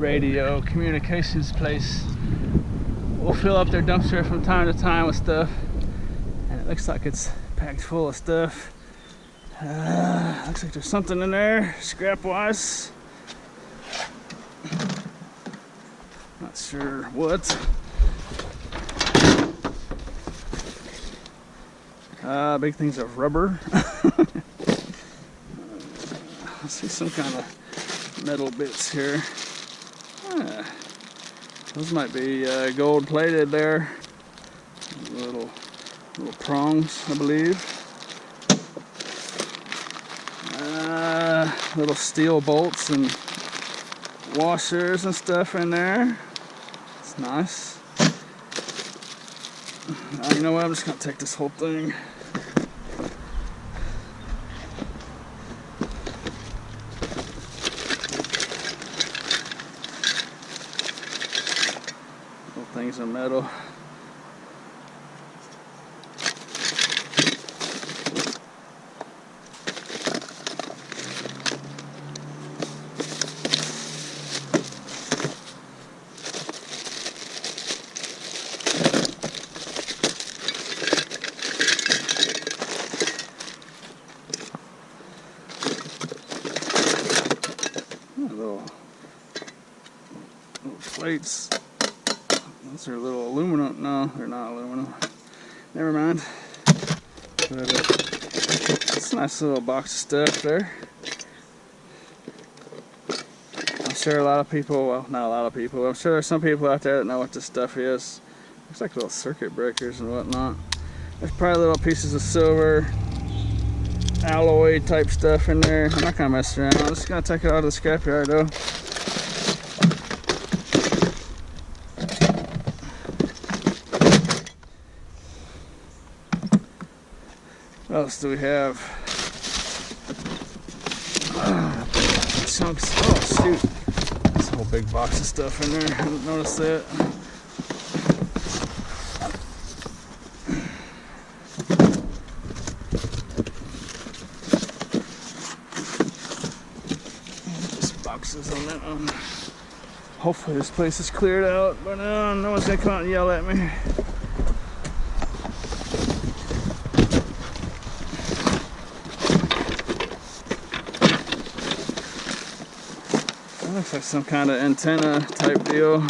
radio communications place will fill up their dumpster from time to time with stuff, and it looks like it's packed full of stuff. Looks like there's something in there, scrap wise. Not sure what. Big things of rubber. I see some kind of metal bits here. Those might be gold plated there. Little prongs, I believe. Little steel bolts and washers and stuff in there. It's nice. You know what? I'm just gonna take this whole thing. Little things of metal. Little plates. Those are little aluminum. No, they're not aluminum. Never mind. But it's a nice little box of stuff there. I'm sure a lot of people, well, not a lot of people, I'm sure there's some people out there that know what this stuff is. Looks like little circuit breakers and whatnot. There's probably little pieces of silver, alloy type stuff in there. I'm not gonna mess around. I'm just gonna take it out of the scrapyard though. What else do we have? Chunks. Oh shoot! There's a whole big box of stuff in there. I didn't notice that. Boxes on that one. Hopefully this place is cleared out, but no one's gonna come out and yell at me. That looks like some kind of antenna type deal.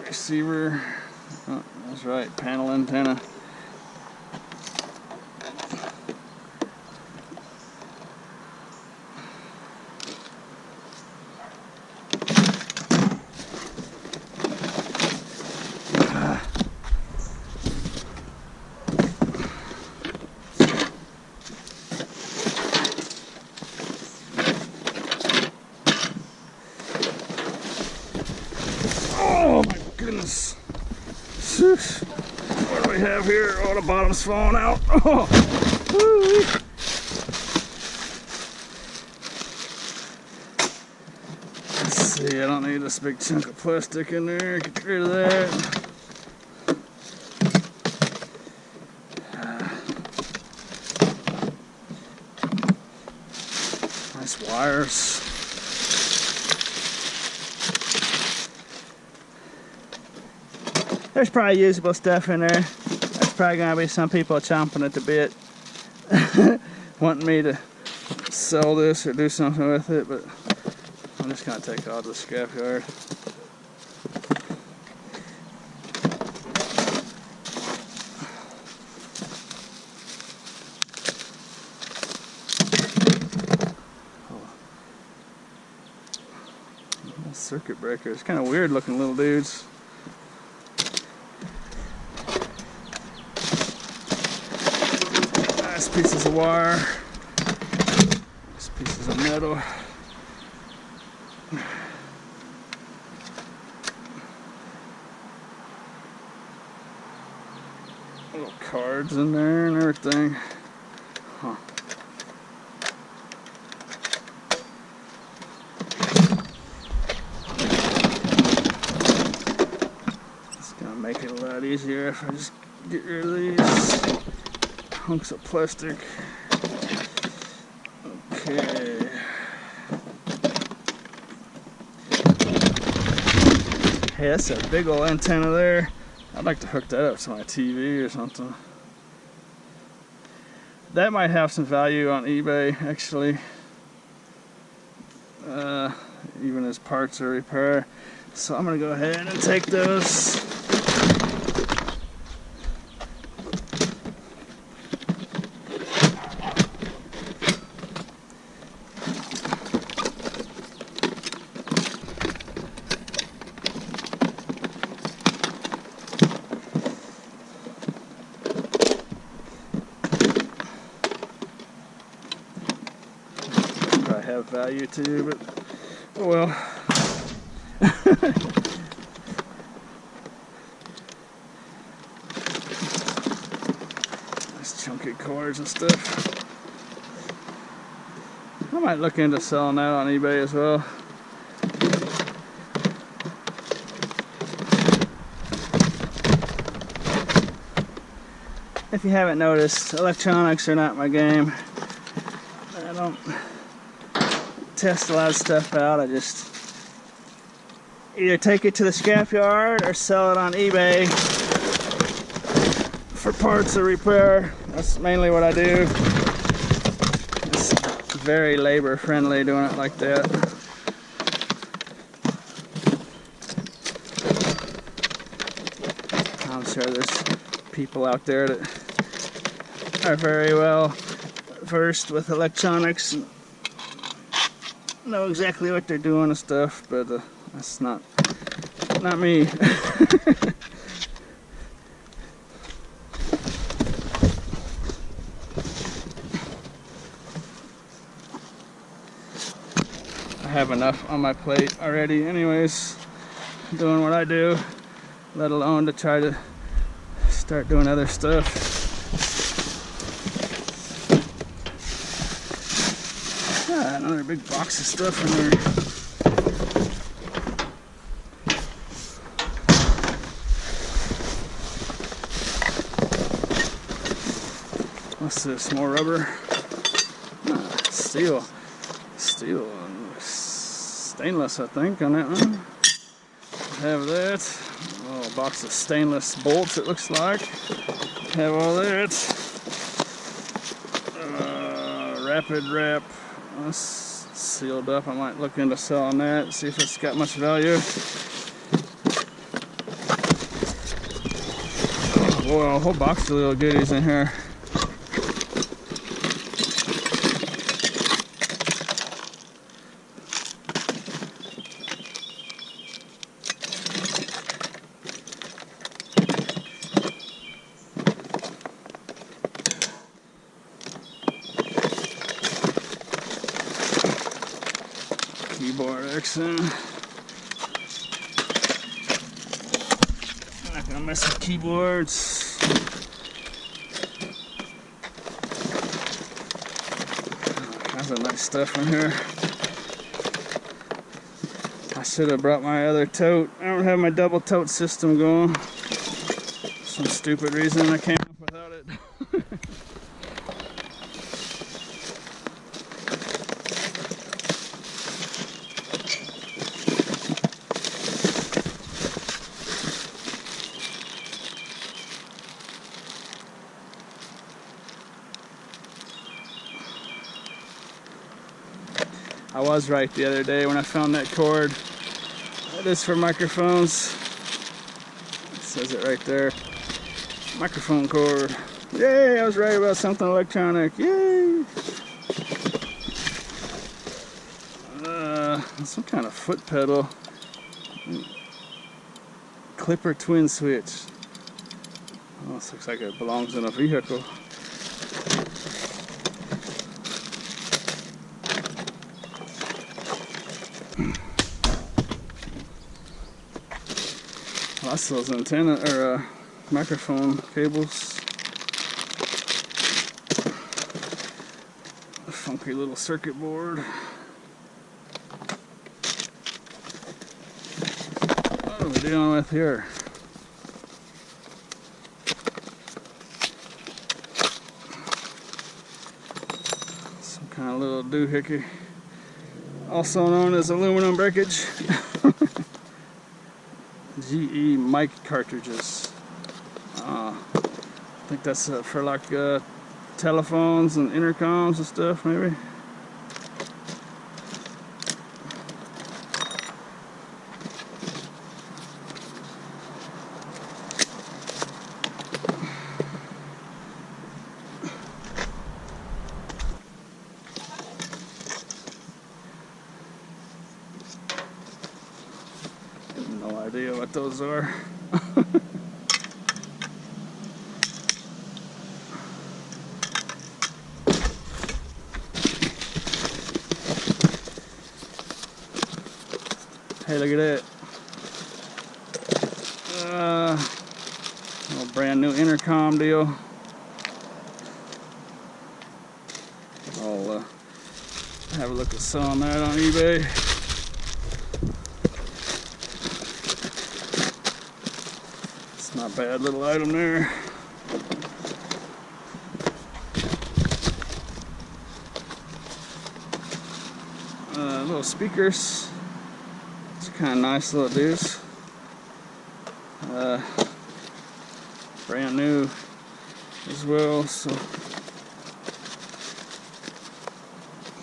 Receiver. Oh, that's right, panel antenna. Oh my goodness. What do we have here? Oh, the bottom's falling out. Oh. Let's see, I don't need this big chunk of plastic in there. Get rid of that. Nice wires. There's probably usable stuff in there. There's probably gonna be some people chomping at the bit wanting me to sell this or do something with it, but I'm just gonna take it out of the scrapyard. Oh. Circuit breakers, kind of weird looking little dudes. Pieces of wire, nice pieces of metal. Little cards in there and everything. Huh. It's gonna make it a lot easier if I just get rid of these hunks of plastic. Okay. Hey, that's a big old antenna there. I'd like to hook that up to my TV or something. That might have some value on eBay, actually. Even as parts or repair. So I'm gonna go ahead and take those. Probably have value too, but oh well. Nice chunky cords and stuff. I might look into selling that on eBay as well. If you haven't noticed, electronics are not my game. I don't test a lot of stuff out. I just either take it to the scrapyard or sell it on eBay for parts or repair. That's mainly what I do. It's very labor friendly doing it like that. I'm sure there's people out there that are very well versed with electronics and know exactly what they're doing and stuff, but that's not me. I have enough on my plate already anyways, doing what I do, let alone to try to start doing other stuff. Another big box of stuff in there. What's this? More rubber? Steel. Steel and stainless, I think, on that one. Have that. Oh, a box of stainless bolts, it looks like. Have all that. Rapid wrap. That's sealed up. I might look into selling that, see if it's got much value. Oh boy, a whole box of little goodies in here. Keyboard accent. I'm not gonna mess with keyboards. All kinds of nice stuff in here. I should have brought my other tote. I don't have my double tote system going. Some stupid reason I came up without it. I was right the other day when I found that cord. That is for microphones. It says it right there. Microphone cord. Yay, I was right about something electronic. Yay! Some kind of foot pedal. Clipper twin switch. Oh, this looks like it belongs in a vehicle. That's those antenna or microphone cables. A funky little circuit board. What are we dealing with here? Some kind of little doohickey, also known as aluminum breakage. GE mic cartridges. I think that's for like telephones and intercoms and stuff, maybe. No idea what those are. Hey, look at that. Little brand new intercom deal. I'll have a look at selling that on eBay. It's not a bad little item there. Little speakers. It's kind of nice little dudes. Brand new as well, so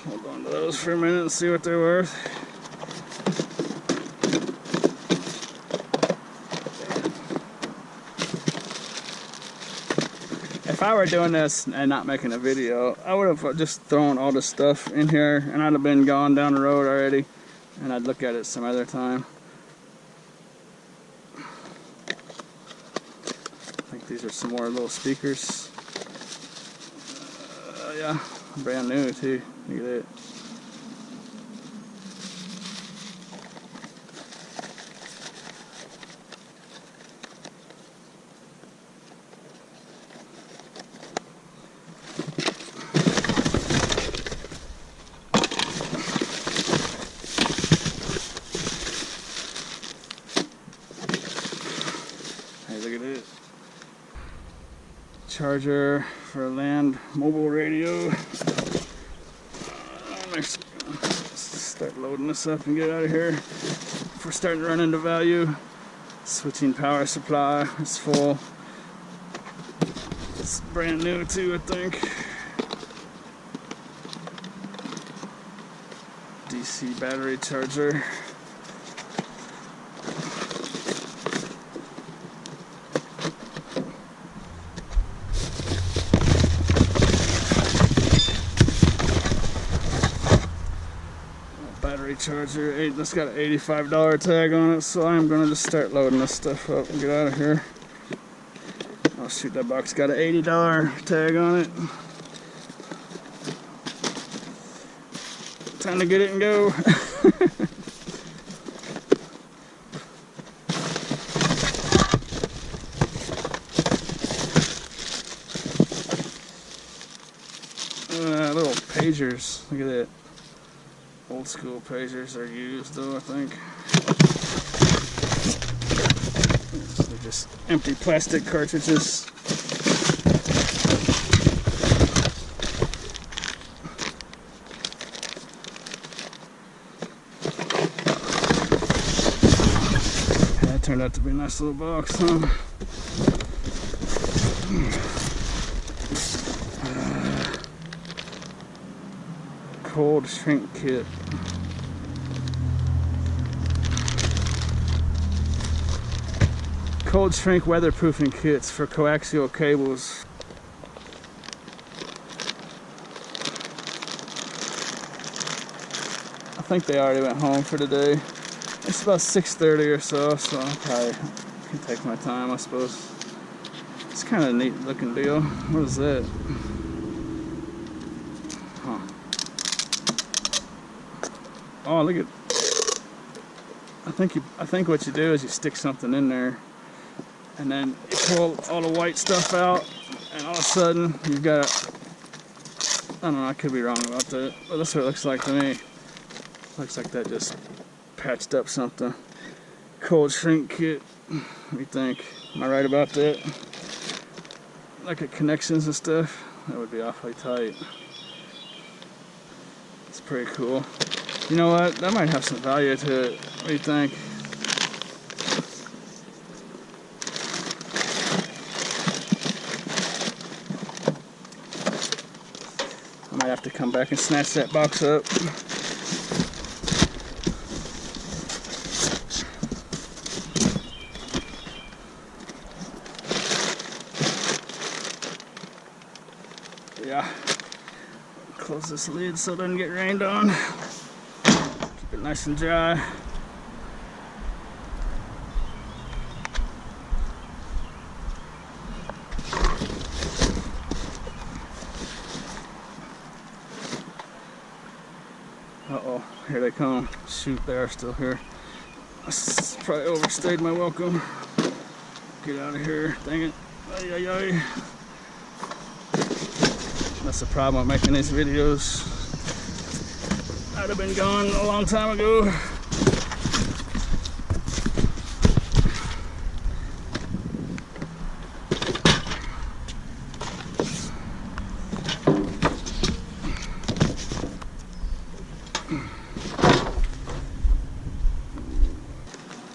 hold on to those for a minute and see what they're worth. If I were doing this and not making a video, I would have just thrown all this stuff in here and I'd have been gone down the road already and I'd look at it some other time. I think these are some more little speakers. Yeah, brand new too. Look at that. Look at it. Charger for a land mobile radio. Let's start loading this up and get out of here. If we're starting to run into value. Switching power supply is full. It's brand new too, I think. DC battery charger. Battery charger, that's got an $85 tag on it, so I'm gonna just start loading this stuff up and get out of here. Oh shoot, that box got an $80 tag on it. Time to get it and go. Little pagers, look at that. Old school pagers are used though, I think. They're just empty plastic cartridges. That turned out to be a nice little box, huh? Cold shrink kit. Cold shrink weatherproofing kits for coaxial cables. I think they already went home for today. It's about 6:30 or so, so I probably can take my time, I suppose. It's kind of a neat looking deal. What is that? Huh. Oh, look at. I think what you do is you stick something in there, and then you pull all the white stuff out, and all of a sudden you've got. I don't know. I could be wrong about that, but that's what it looks like to me. Looks like that just patched up something. Cold shrink kit. What do you think? Am I right about that? Like at connections and stuff. That would be awfully tight. It's pretty cool. You know what? That might have some value to it. What do you think? might have to come back and snatch that box up. Yeah, close this lid so it doesn't get rained on. Keep it nice and dry. Uh-oh, here they come. Shoot, they are still here. I probably overstayed my welcome. Get out of here, dang it. Ay, ay, ay. That's the problem with making these videos. I'd have been gone a long time ago.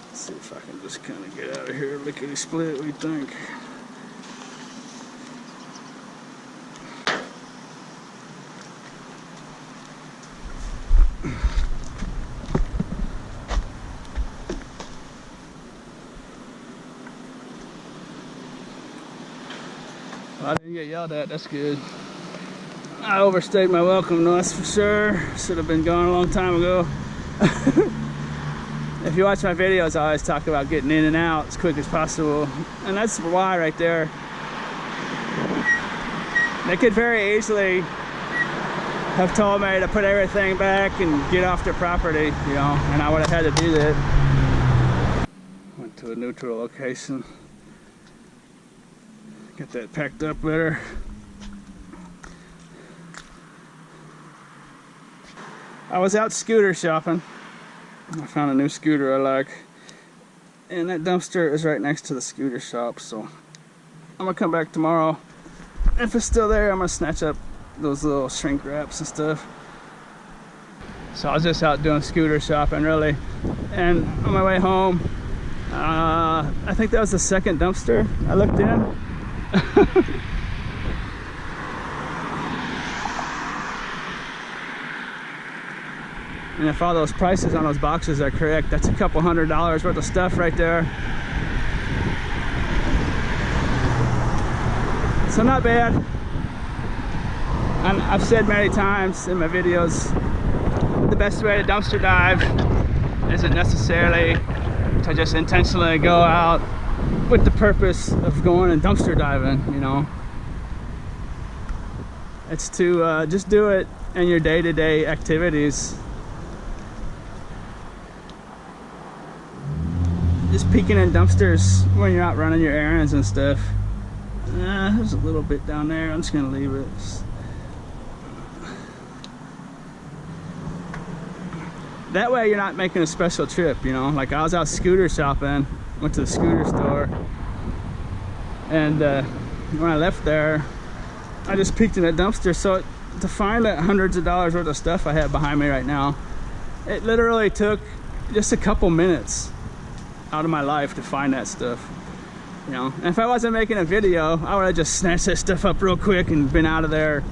Let's see if I can just kind of get out of here, lickety split. What do you think? I didn't get yelled at, that's good. I overstayed my welcome, no, that's for sure. Should have been gone a long time ago. If you watch my videos, I always talk about getting in and out as quick as possible. And that's why right there. They could very easily have told me to put everything back and get off their property, you know, and I would have had to do that. Went to a neutral location. Get that packed up better. I was out scooter shopping. I found a new scooter I like. And that dumpster is right next to the scooter shop, so I'm gonna come back tomorrow. If it's still there, I'm gonna snatch up those little shrink wraps and stuff. So I was just out doing scooter shopping, really. And on my way home, I think that was the second dumpster I looked in. And if all those prices on those boxes are correct, that's a couple $100 worth of stuff right there. So not bad. And I've said many times in my videos, the best way to dumpster dive isn't necessarily to just intentionally go out with the purpose of going and dumpster diving, you know. It's to just do it in your day-to-day activities. Just peeking in dumpsters when you're out running your errands and stuff. There's a little bit down there. I'm just gonna leave it. That way you're not making a special trip, you know. Like I was out scooter shopping, went to the scooter store, and when I left there, I just peeked in that dumpster. So to find that hundreds of dollars worth of stuff I have behind me right now, it literally took just a couple minutes out of my life to find that stuff, you know. And if I wasn't making a video, I would have just snatched that stuff up real quick and been out of there,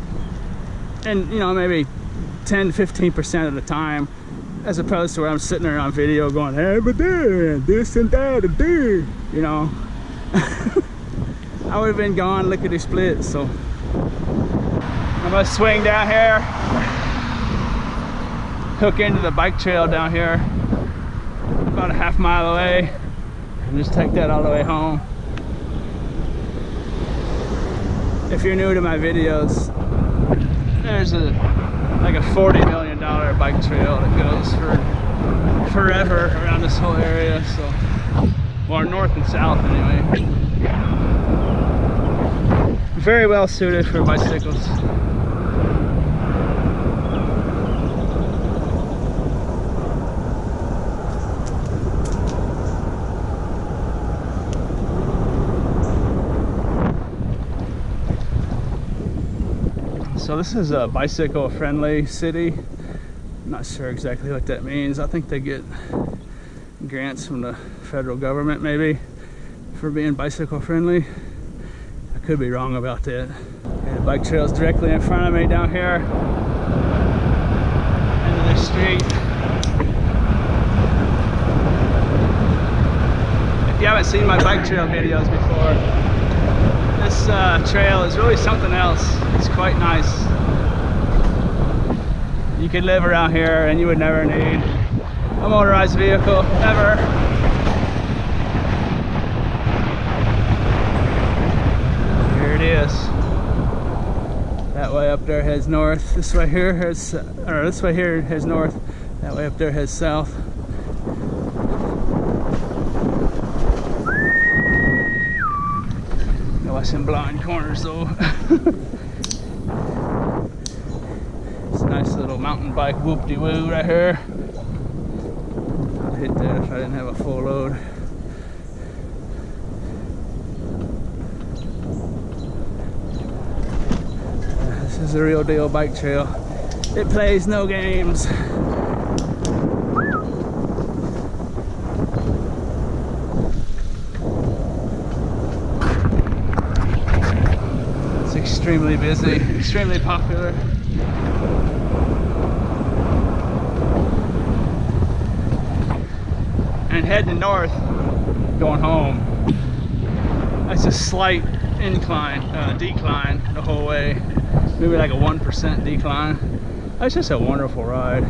and you know, maybe 10-15% of the time, as opposed to where I'm sitting there on video going, hey, but this and that and this, you know. I would have been gone lickety split. So I'm gonna swing down here, hook into the bike trail down here, about a half mile away, and just take that all the way home. If you're new to my videos, there's like a $40 million bike trail that goes for forever around this whole area. So, well, north and south anyway. Very well suited for bicycles. So this is a bicycle friendly city. I'm not sure exactly what that means. I think they get grants from the federal government maybe for being bicycle friendly. I could be wrong about that. And the bike trail is directly in front of me down here. Into the street. If you haven't seen my bike trail videos before, this trail is really something else. It's quite nice. You could live around here and you would never need a motorized vehicle, ever. Here it is. That way up there heads north. This way here heads, or this way here heads north. That way up there heads south. Some blind corners though. It's a nice little mountain bike whoop-de-woo right here. I'd hit that if I didn't have a full load. This is a real deal bike trail. It plays no games. Extremely busy, extremely popular. And heading north, going home, that's a slight incline, decline the whole way. Maybe like a 1% decline. That's just a wonderful ride.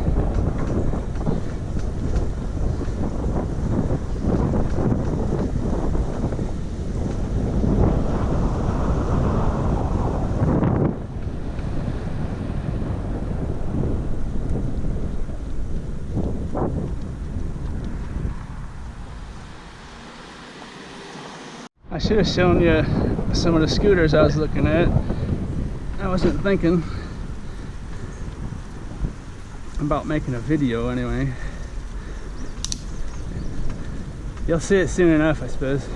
I should have shown you some of the scooters I was looking at. I wasn't thinking about making a video anyway. You'll see it soon enough, I suppose.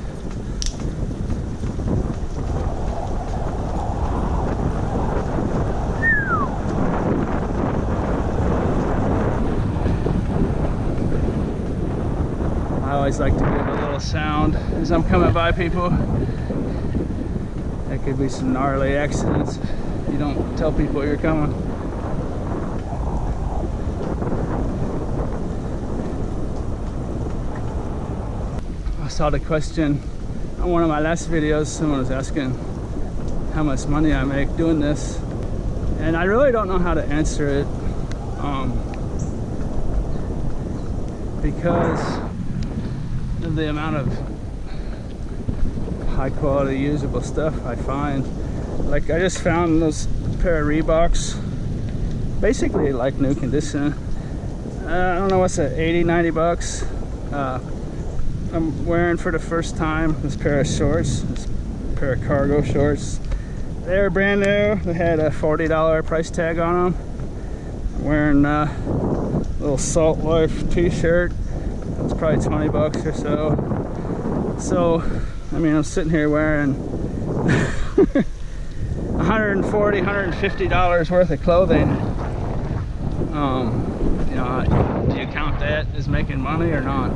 I always like to give a little sound as I'm coming by people. There could be some gnarly accidents if you don't tell people you're coming. I saw the question on one of my last videos. Someone was asking how much money I make doing this, and I really don't know how to answer it because of the amount of high quality usable stuff I find. Like I just found those pair of Reeboks, basically like new condition. I don't know what's that, 80-90 bucks. I'm wearing for the first time this pair of shorts, this pair of cargo shorts. They were brand new. They had a $40 price tag on them. I'm wearing a little Salt Life t-shirt. It's probably 20 bucks or so. So, I mean, I'm sitting here wearing $140, $150 worth of clothing. You know, do you count that as making money or not?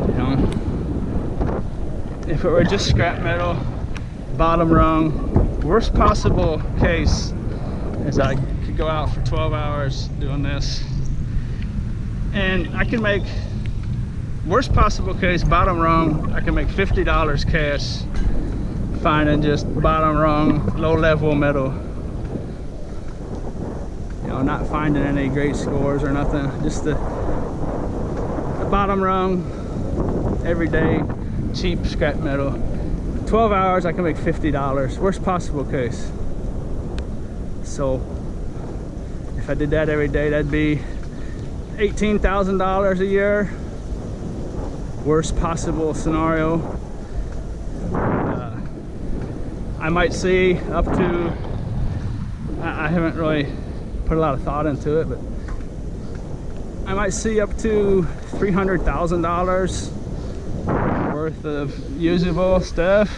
You know, if it were just scrap metal, bottom rung, worst possible case is I could go out for 12 hours doing this, and I can make, worst possible case, bottom rung, I can make $50 cash finding just bottom rung, low level metal. You know, not finding any great scores or nothing, just the bottom rung, everyday, cheap scrap metal. 12 hours, I can make $50, worst possible case. So, if I did that every day, that'd be $18,000 a year. Worst possible scenario. I might see up to, I haven't really put a lot of thought into it, but I might see up to $300,000 worth of usable stuff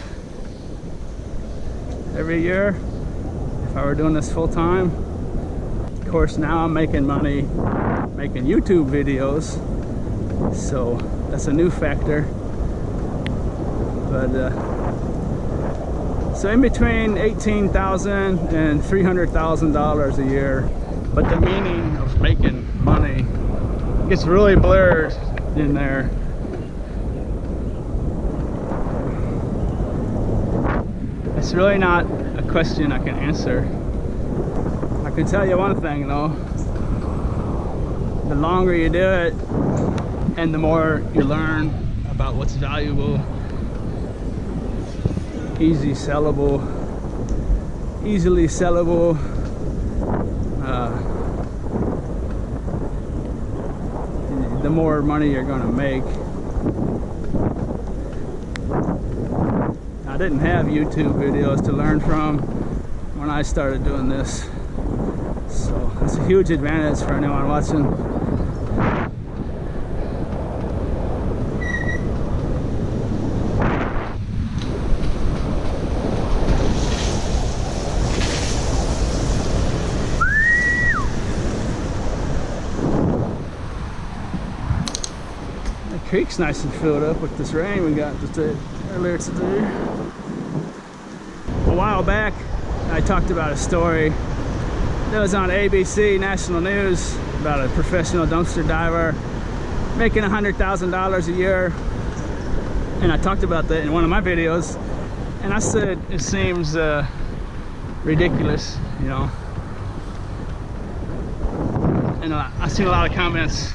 every year if I were doing this full time. Of course, now I'm making money making YouTube videos, so that's a new factor. But So in between $18,000 and $300,000 a year. But the meaning of making money gets really blurred in there. It's really not a question I can answer. I can tell you one thing though. The longer you do it and the more you learn about what's valuable, easily sellable, the more money you're gonna make. I didn't have YouTube videos to learn from when I started doing this, so it's a huge advantage for anyone watching. The creek's nice and filled up with this rain we got just earlier today. A while back, I talked about a story that was on ABC National News about a professional dumpster diver making $100,000 a year, and I talked about that in one of my videos, and I said it seems ridiculous, you know. And I've seen a lot of comments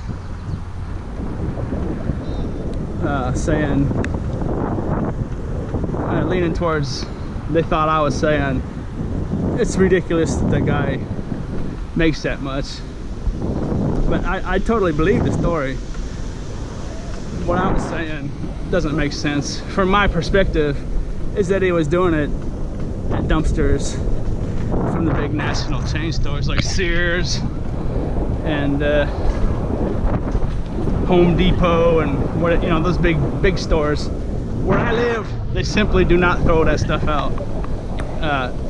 saying, leaning towards, they thought I was saying it's ridiculous that the guy makes that much. But I totally believe the story. What I was saying doesn't make sense. From my perspective, is that he was doing it at dumpsters from the big national chain stores like Sears and Home Depot and what, you know, those big stores. Where I live, they simply do not throw that stuff out.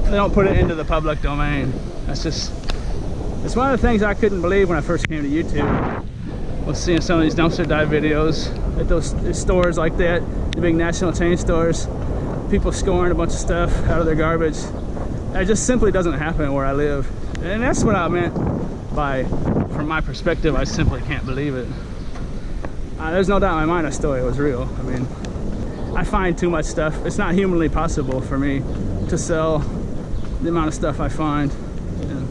They don't put it into the public domain. That's just, it's one of the things I couldn't believe when I first came to YouTube, was seeing some of these dumpster dive videos at those stores like that, the big national chain stores, people scoring a bunch of stuff out of their garbage. That just simply doesn't happen where I live. And that's what I meant by, from my perspective, I simply can't believe it. There's no doubt in my mind that story was real. I mean, I find too much stuff. It's not humanly possible for me to sell the amount of stuff I find. And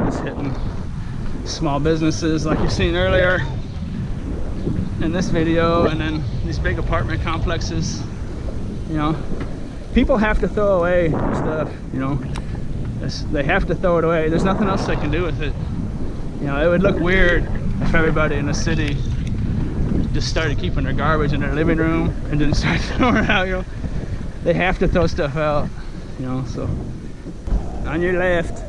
just hitting small businesses like you've seen earlier in this video, and then these big apartment complexes. You know, people have to throw away stuff, you know. They have to throw it away. There's nothing else they can do with it. You know, it would look weird if everybody in the city just started keeping their garbage in their living room and didn't start throwing it out, you know. They have to throw stuff out, you know. So on your left,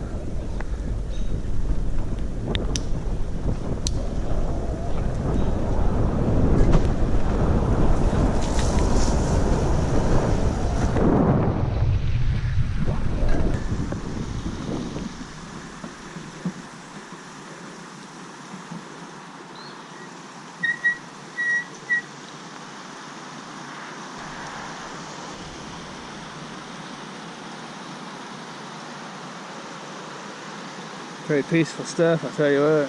very peaceful stuff, I'll tell you what.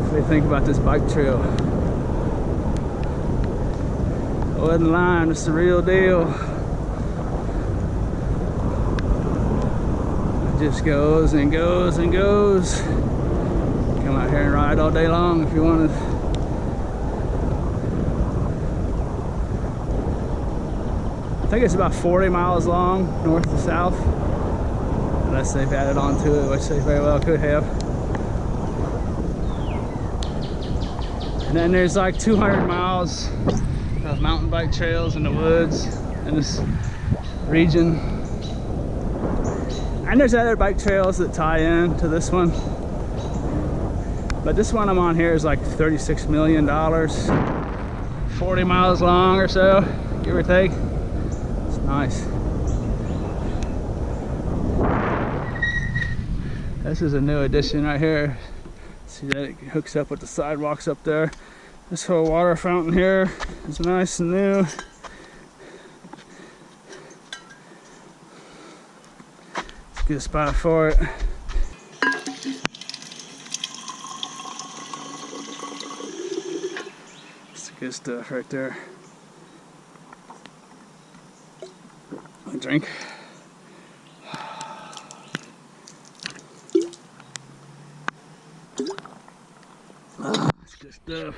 What do you think about this bike trail? It wasn't lying, it's the real deal. It just goes and goes and goes. Come out here and ride all day long if you wanted. I think it's about 40 miles long, north to south. Unless they've added on to it, which they very well could have. And then there's like 200 miles of mountain bike trails in the woods in this region. And there's other bike trails that tie in to this one. But this one I'm on here is like $36 million, 40 miles long or so, give or take. It's nice. This is a new addition right here. See that it hooks up with the sidewalks up there. This whole water fountain here is nice and new. It's a good spot for it. It's good stuff right there. A drink. It's good stuff.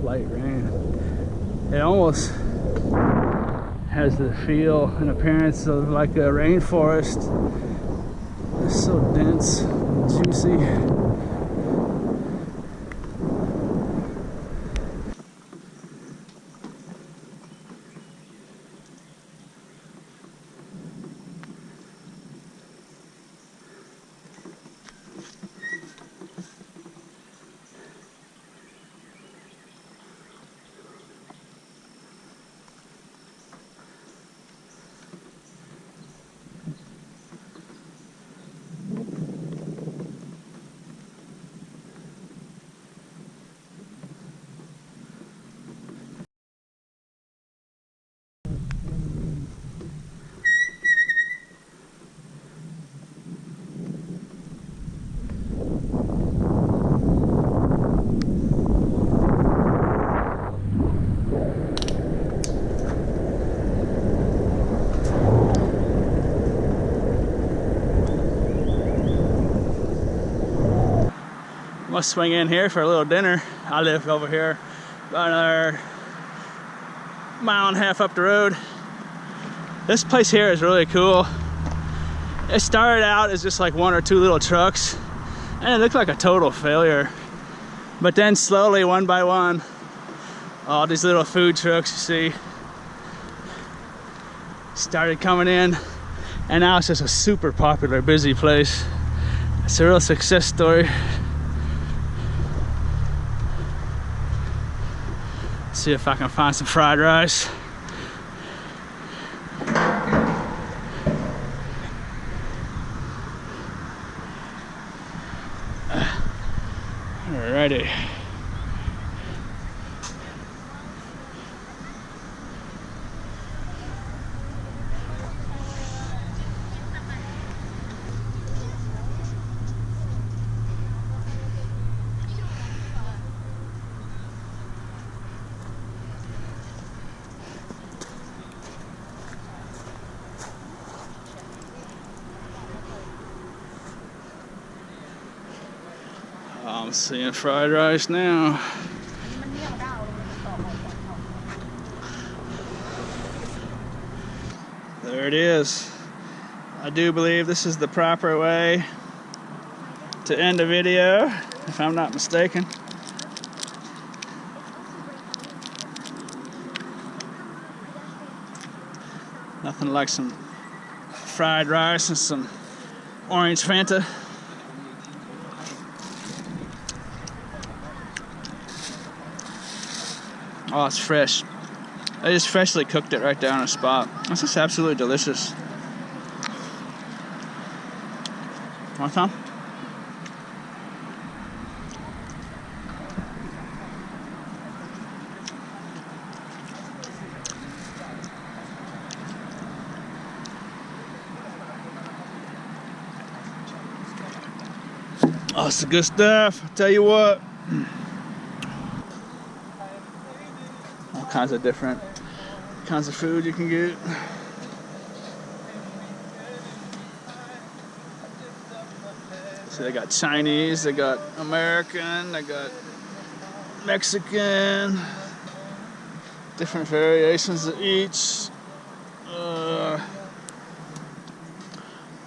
Light rain. It almost has the feel and appearance of like a rainforest. It's so dense, juicy. I'm gonna swing in here for a little dinner. I live over here about another mile and a half up the road. This place here is really cool. It started out as just like one or two little trucks and it looked like a total failure. But then slowly, one by one, all these little food trucks you see started coming in, and now it's just a super popular, busy place. It's a real success story. See if I can find some fried rice. Alrighty. I'm seeing fried rice now. There it is. I do believe this is the proper way to end a video, if I'm not mistaken. Nothing like some fried rice and some orange Fanta. Oh, it's fresh. I just freshly cooked it right there on the spot. This is absolutely delicious. Want some? Oh, it's the good stuff. I tell you what. All kinds of different kinds of food you can get. So they got Chinese, they got American, they got Mexican, different variations of each.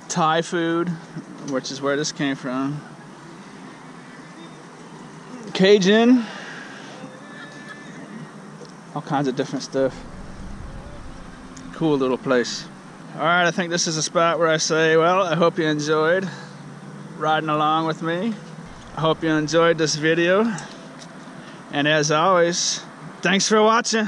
Thai food, which is where this came from. Cajun. All kinds of different stuff. Cool little place. Alright, I think this is a spot where I say, well, I hope you enjoyed riding along with me. I hope you enjoyed this video. And as always, thanks for watching.